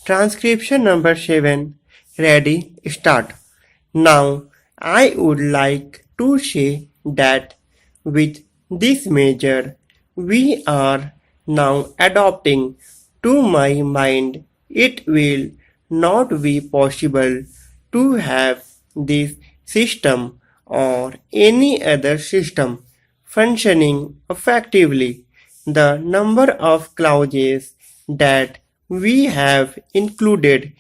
Transcription number 7. Ready, start. Now, I would like to say that with this measure, we are now adopting. To my mind, it will not be possible to have this system or any other system functioning effectively. The number of clauses that we have included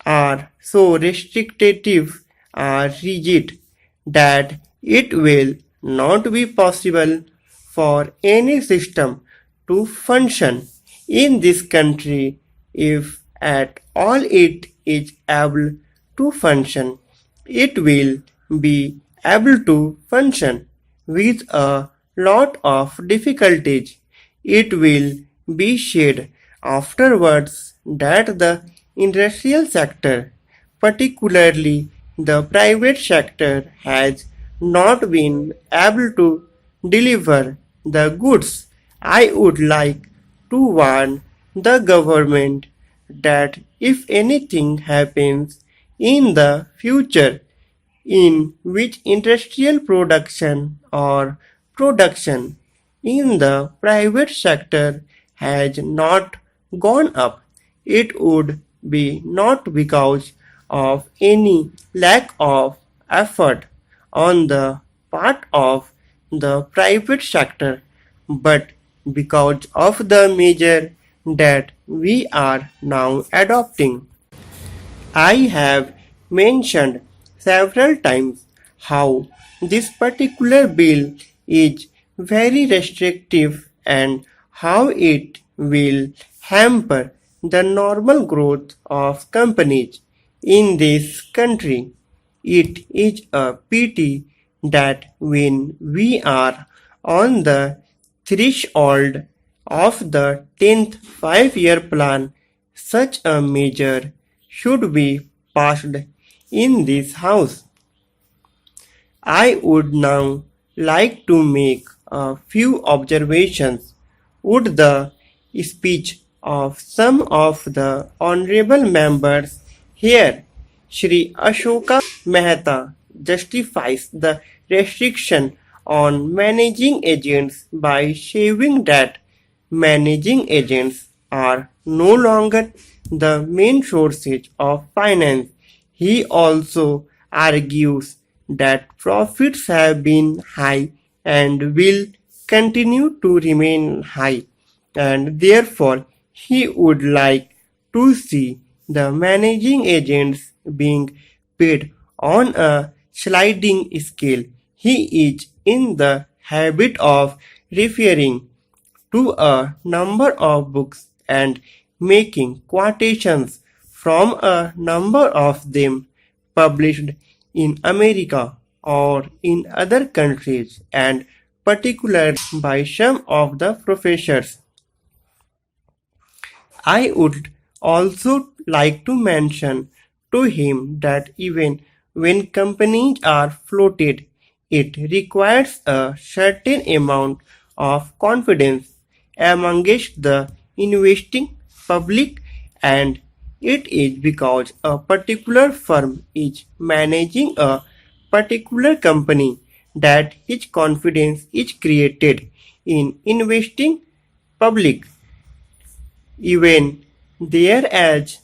are so restrictive or rigid that it will not be possible for any system to function in this country if at all it is able to function. It will be able to function with a lot of difficulties. It will be said afterwards that the industrial sector, particularly the private sector, has not been able to deliver the goods. I would like to warn the government that if anything happens in the future in which industrial production or production in the private sector has not gone up, it would be not because of any lack of effort on the part of the private sector, but because of the measure that we are now adopting. I have mentioned several times how this particular bill is very restrictive and how it will hamper the normal growth of companies in this country. It is a pity that when we are on the threshold of the 10th five-year plan, such a measure should be passed in this House. I would now like to make a few observations. Would the speech of some of the honorable members here, Shri Ashoka Mehta, justifies the restriction on managing agents by showing that managing agents are no longer the main sources of finance. He also argues that profits have been high and will continue to remain high, and therefore he would like to see the managing agents being paid on a sliding scale. He is in the habit of referring to a number of books and making quotations from a number of them published in America or in other countries, and particularly by some of the professors. I would also like to mention to him that even when companies are floated, it requires a certain amount of confidence amongst the investing public, and it is because a particular firm is managing a particular company that his confidence is created in investing public. Even there, as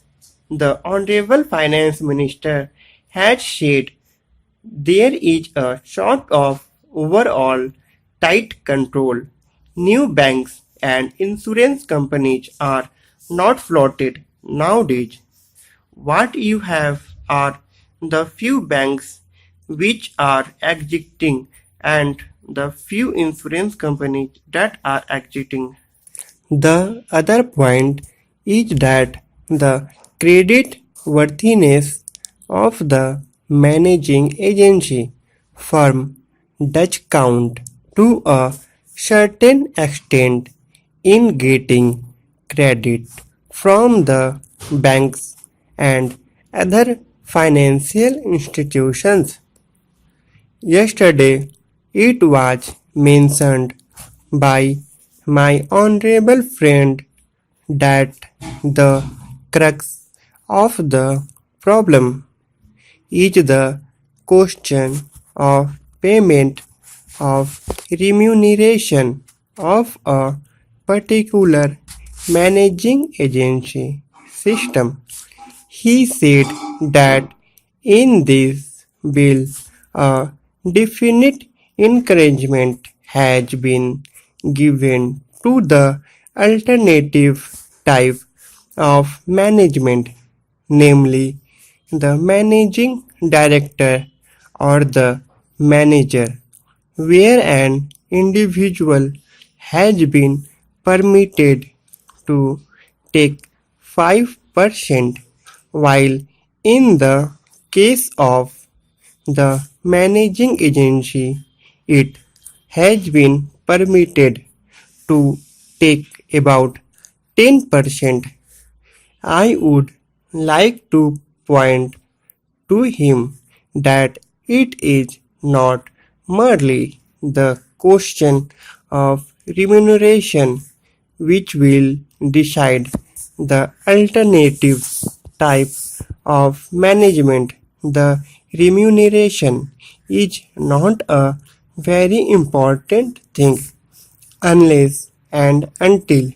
the Honorable Finance Minister had said, there is a sort of overall tight control. New banks and insurance companies are not floated nowadays. What you have are the few banks which are exiting and the few insurance companies that are exiting. The other point is that the credit worthiness of the managing agency firm does count to a certain extent in getting credit from the banks and other financial institutions. Yesterday, it was mentioned by my honorable friend that the crux of the problem is the question of payment of remuneration of a particular managing agency system. He said that in this bill a definite encouragement has been given to the alternative type of management, namely the managing director or the manager, where an individual has been permitted to take 5%, while in the case of the managing agency, it has been permitted to take about 10%. I would like to point to him that it is not merely the question of remuneration which will decide the alternative type of management. The remuneration is not a very important thing unless and until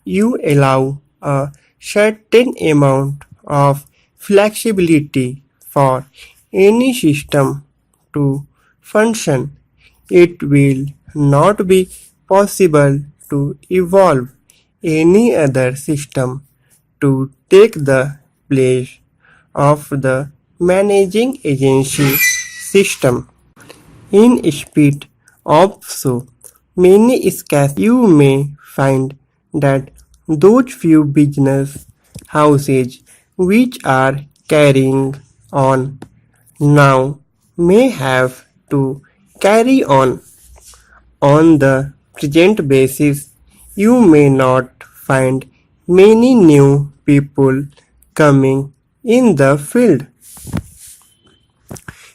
you allow a certain amount of flexibility for any system to function. It will not be possible to evolve any other system to take the place of the managing agency system. In spite of so many cases, you may find that those few business houses which are carrying on now may have to carry on the present basis. You may not find many new people coming in the field.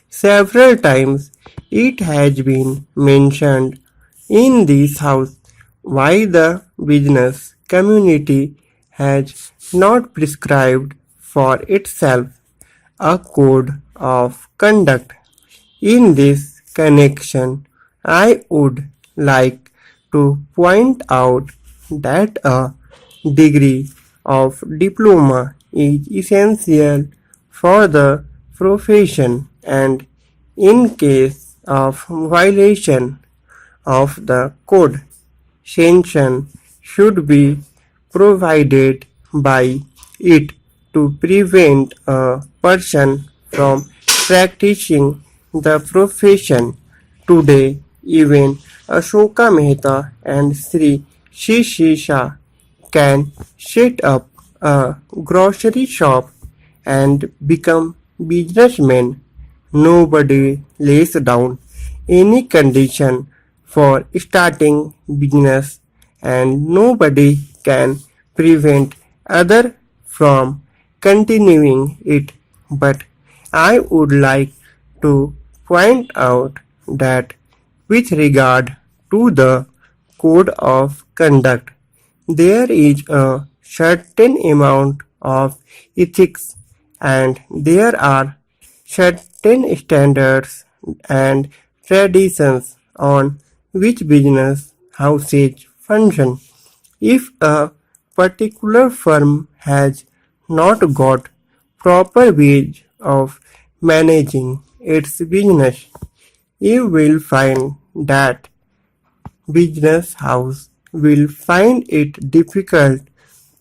Several times it has been mentioned in this house why the business community has not prescribed for itself a code of conduct. In this connection, I would like to point out that a degree of diploma is essential for the profession, and in case of violation of the code, sanction should be provided by it to prevent a person from practicing the profession. Today, even Ashoka Mehta and Sri Shishi Shah can set up a grocery shop and become businessmen. Nobody lays down any condition for starting business, and nobody can prevent other from continuing it. But I would like to point out that with regard to the code of conduct, there is a certain amount of ethics, and there are certain standards and traditions on which business houses function. If a particular firm has not got proper ways of managing its business, you will find that business house will find it difficult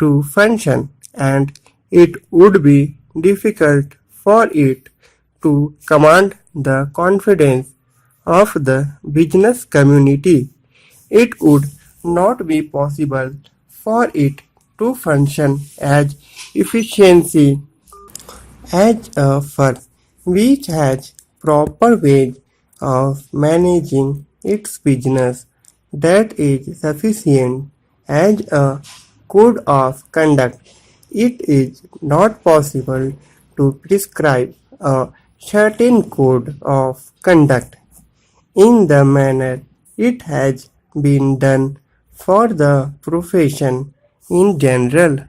to function, and it would be difficult for it to command the confidence of the business community. It would not be possible for it to function as efficiently as a firm which has proper ways of managing its business that is sufficient as a code of conduct. It is not possible to prescribe a certain code of conduct in the manner it has been done for the profession in general.